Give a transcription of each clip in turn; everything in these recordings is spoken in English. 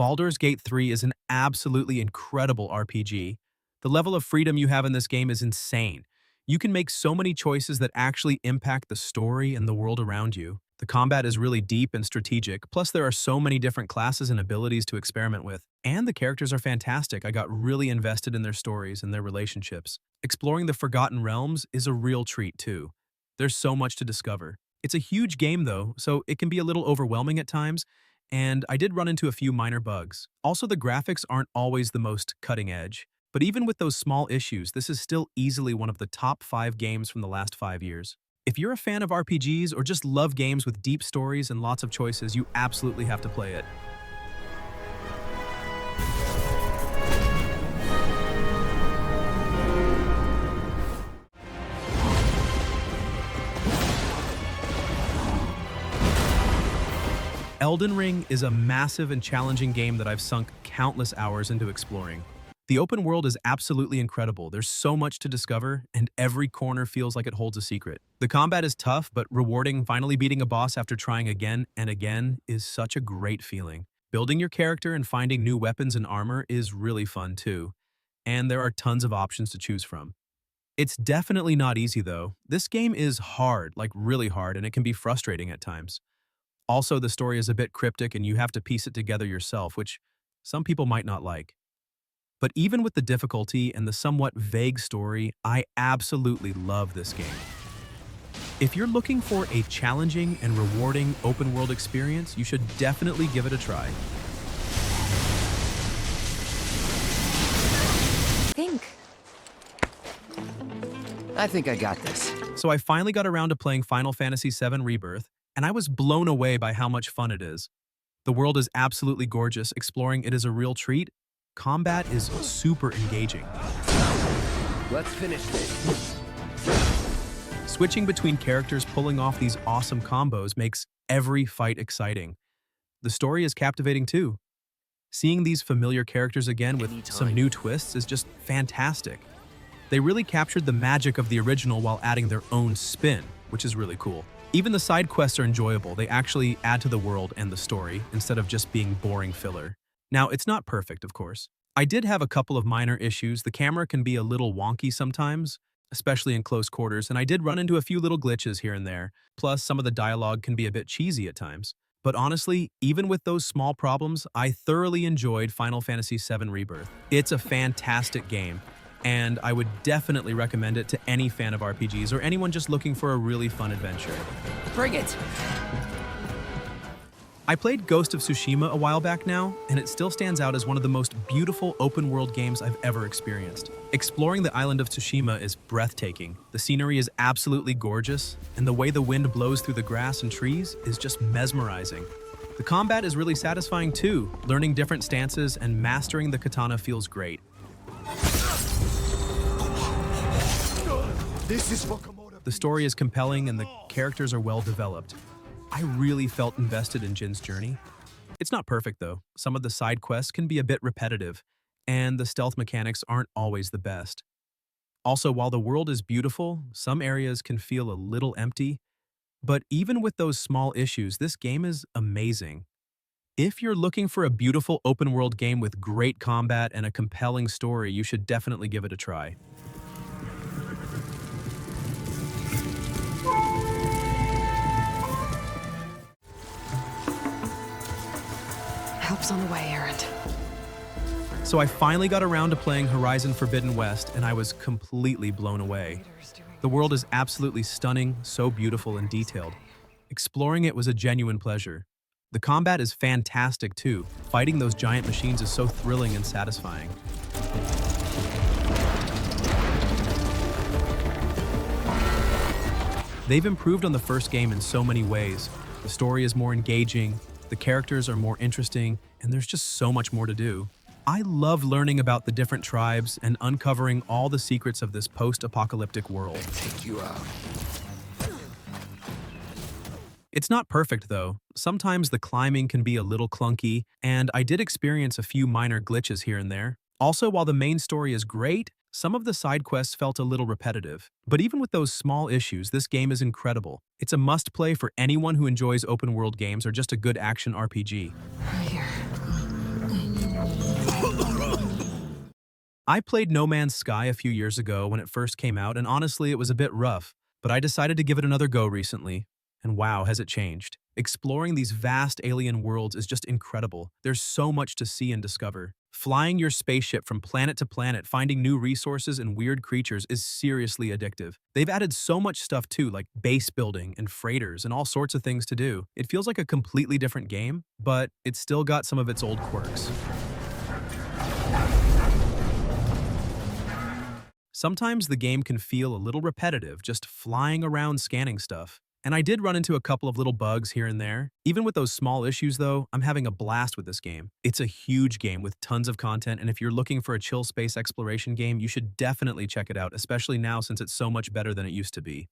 Baldur's Gate 3 is an absolutely incredible RPG. The level of freedom you have in this game is insane. You can make so many choices that actually impact the story and the world around you. The combat is really deep and strategic, plus there are so many different classes and abilities to experiment with. And the characters are fantastic. I got really invested in their stories and their relationships. Exploring the Forgotten Realms is a real treat too. There's so much to discover. It's a huge game though, so it can be a little overwhelming at times, and I did run into a few minor bugs. Also, the graphics aren't always the most cutting edge. But even with those small issues, this is still easily one of the top 5 games from the last 5 years. If you're a fan of RPGs or just love games with deep stories and lots of choices, you absolutely have to play it. Elden Ring is a massive and challenging game that I've sunk countless hours into exploring. The open world is absolutely incredible. There's so much to discover, and every corner feels like it holds a secret. The combat is tough, but rewarding. Finally beating a boss after trying again and again is such a great feeling. Building your character and finding new weapons and armor is really fun too. And there are tons of options to choose from. It's definitely not easy though. This game is hard, like really hard, and it can be frustrating at times. Also, the story is a bit cryptic and you have to piece it together yourself, which some people might not like. But even with the difficulty and the somewhat vague story, I absolutely love this game. If you're looking for a challenging and rewarding open-world experience, you should definitely give it a try. Think. I think I got this. So I finally got around to playing Final Fantasy VII Rebirth, and I was blown away by how much fun it is. The world is absolutely gorgeous. Exploring it is a real treat. Combat is super engaging. Let's finish this. Switching between characters pulling off these awesome combos makes every fight exciting. The story is captivating too. Seeing these familiar characters again with some new twists is just fantastic. They really captured the magic of the original while adding their own spin, which is really cool. Even the side quests are enjoyable. They actually add to the world and the story instead of just being boring filler. Now, it's not perfect, of course. I did have a couple of minor issues. The camera can be a little wonky sometimes, especially in close quarters, and I did run into a few little glitches here and there. Plus, some of the dialogue can be a bit cheesy at times. But honestly, even with those small problems, I thoroughly enjoyed Final Fantasy VII Rebirth. It's a fantastic game, and I would definitely recommend it to any fan of RPGs or anyone just looking for a really fun adventure. Bring it! I played Ghost of Tsushima a while back now, and it still stands out as one of the most beautiful open-world games I've ever experienced. Exploring the island of Tsushima is breathtaking. The scenery is absolutely gorgeous, and the way the wind blows through the grass and trees is just mesmerizing. The combat is really satisfying too. Learning different stances and mastering the katana feels great. The story is compelling and the characters are well developed. I really felt invested in Jin's journey. It's not perfect though. Some of the side quests can be a bit repetitive, and the stealth mechanics aren't always the best. Also, while the world is beautiful, some areas can feel a little empty, but even with those small issues, this game is amazing. If you're looking for a beautiful open-world game with great combat and a compelling story, you should definitely give it a try. Help's on the way, Errand. So I finally got around to playing Horizon Forbidden West, and I was completely blown away. The world is absolutely stunning, so beautiful and detailed. Exploring it was a genuine pleasure. The combat is fantastic too. Fighting those giant machines is so thrilling and satisfying. They've improved on the first game in so many ways. The story is more engaging, the characters are more interesting, and there's just so much more to do. I love learning about the different tribes and uncovering all the secrets of this post-apocalyptic world. Take you out. It's not perfect though. Sometimes the climbing can be a little clunky, and I did experience a few minor glitches here and there. Also, while the main story is great, some of the side quests felt a little repetitive. But even with those small issues, this game is incredible. It's a must-play for anyone who enjoys open-world games or just a good action RPG. Here. I played No Man's Sky a few years ago when it first came out, and honestly, it was a bit rough, but I decided to give it another go recently, and wow, has it changed. Exploring these vast alien worlds is just incredible. There's so much to see and discover. Flying your spaceship from planet to planet, finding new resources and weird creatures is seriously addictive. They've added so much stuff too, like base building and freighters and all sorts of things to do. It feels like a completely different game, but it's still got some of its old quirks. Sometimes the game can feel a little repetitive, just flying around scanning stuff. And I did run into a couple of little bugs here and there. Even with those small issues though, I'm having a blast with this game. It's a huge game with tons of content, and if you're looking for a chill space exploration game, you should definitely check it out, especially now since it's so much better than it used to be.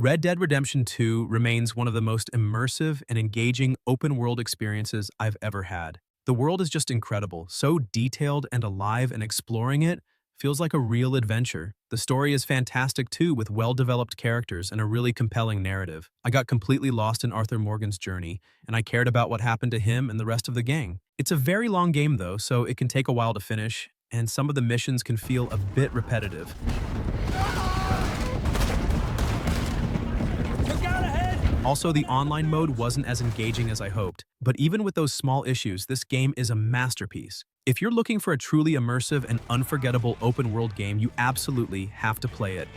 Red Dead Redemption 2 remains one of the most immersive and engaging open-world experiences I've ever had. The world is just incredible, so detailed and alive, and exploring it feels like a real adventure. The story is fantastic too, with well-developed characters and a really compelling narrative. I got completely lost in Arthur Morgan's journey, and I cared about what happened to him and the rest of the gang. It's a very long game though, so it can take a while to finish, and some of the missions can feel a bit repetitive. Also, the online mode wasn't as engaging as I hoped, but even with those small issues, this game is a masterpiece. If you're looking for a truly immersive and unforgettable open-world game, you absolutely have to play it.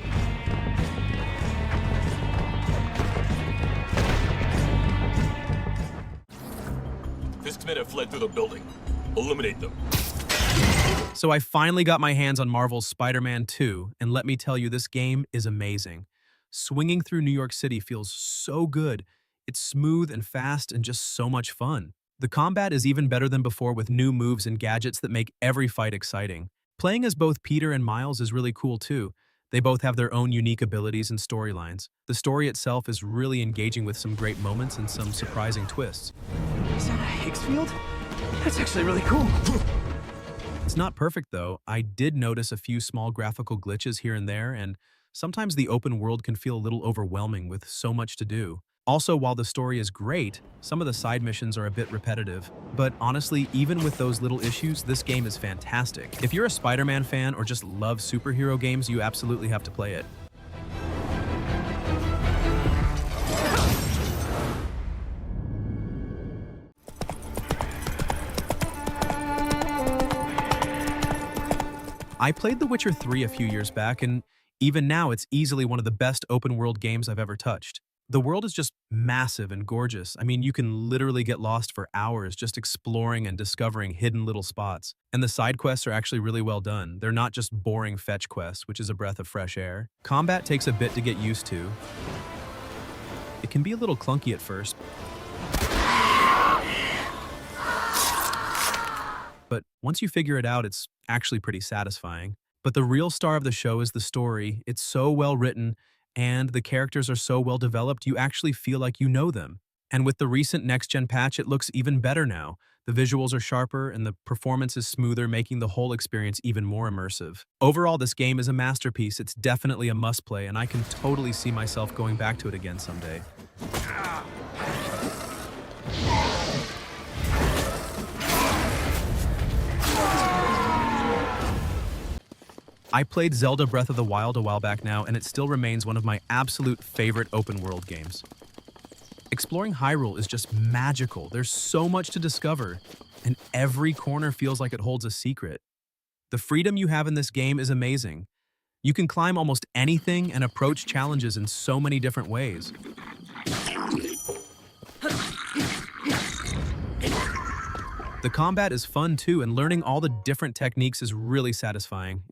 Fisk's men have fled through the building. Eliminate them. So I finally got my hands on Marvel's Spider-Man 2, and let me tell you, this game is amazing. Swinging through New York City feels so good. It's smooth and fast and just so much fun. The combat is even better than before, with new moves and gadgets that make every fight exciting. Playing as both Peter and Miles is really cool too. They both have their own unique abilities and storylines. The story itself is really engaging, with some great moments and some surprising twists. Is that a Higgs field? That's actually really cool. It's not perfect though. I did notice a few small graphical glitches here and there, and sometimes the open world can feel a little overwhelming with so much to do. Also, while the story is great, some of the side missions are a bit repetitive. But honestly, even with those little issues, this game is fantastic. If you're a Spider-Man fan or just love superhero games, you absolutely have to play it. I played The Witcher 3 a few years back, and even now, it's easily one of the best open-world games I've ever touched. The world is just massive and gorgeous. I mean, you can literally get lost for hours just exploring and discovering hidden little spots. And the side quests are actually really well done. They're not just boring fetch quests, which is a breath of fresh air. Combat takes a bit to get used to. It can be a little clunky at first, but once you figure it out, it's actually pretty satisfying. But the real star of the show is the story. It's so well written, and the characters are so well developed, you actually feel like you know them. And with the recent next-gen patch, it looks even better now. The visuals are sharper, and the performance is smoother, making the whole experience even more immersive. Overall, this game is a masterpiece. It's definitely a must-play, and I can totally see myself going back to it again someday. I played Zelda Breath of the Wild a while back now, and it still remains one of my absolute favorite open-world games. Exploring Hyrule is just magical. There's so much to discover, and every corner feels like it holds a secret. The freedom you have in this game is amazing. You can climb almost anything and approach challenges in so many different ways. The combat is fun too, and learning all the different techniques is really satisfying.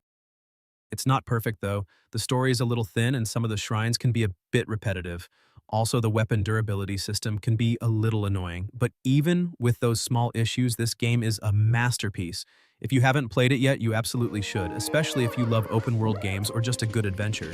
It's not perfect though. The story is a little thin, and some of the shrines can be a bit repetitive. Also, the weapon durability system can be a little annoying. But even with those small issues, this game is a masterpiece. If you haven't played it yet, you absolutely should, especially if you love open world games or just a good adventure.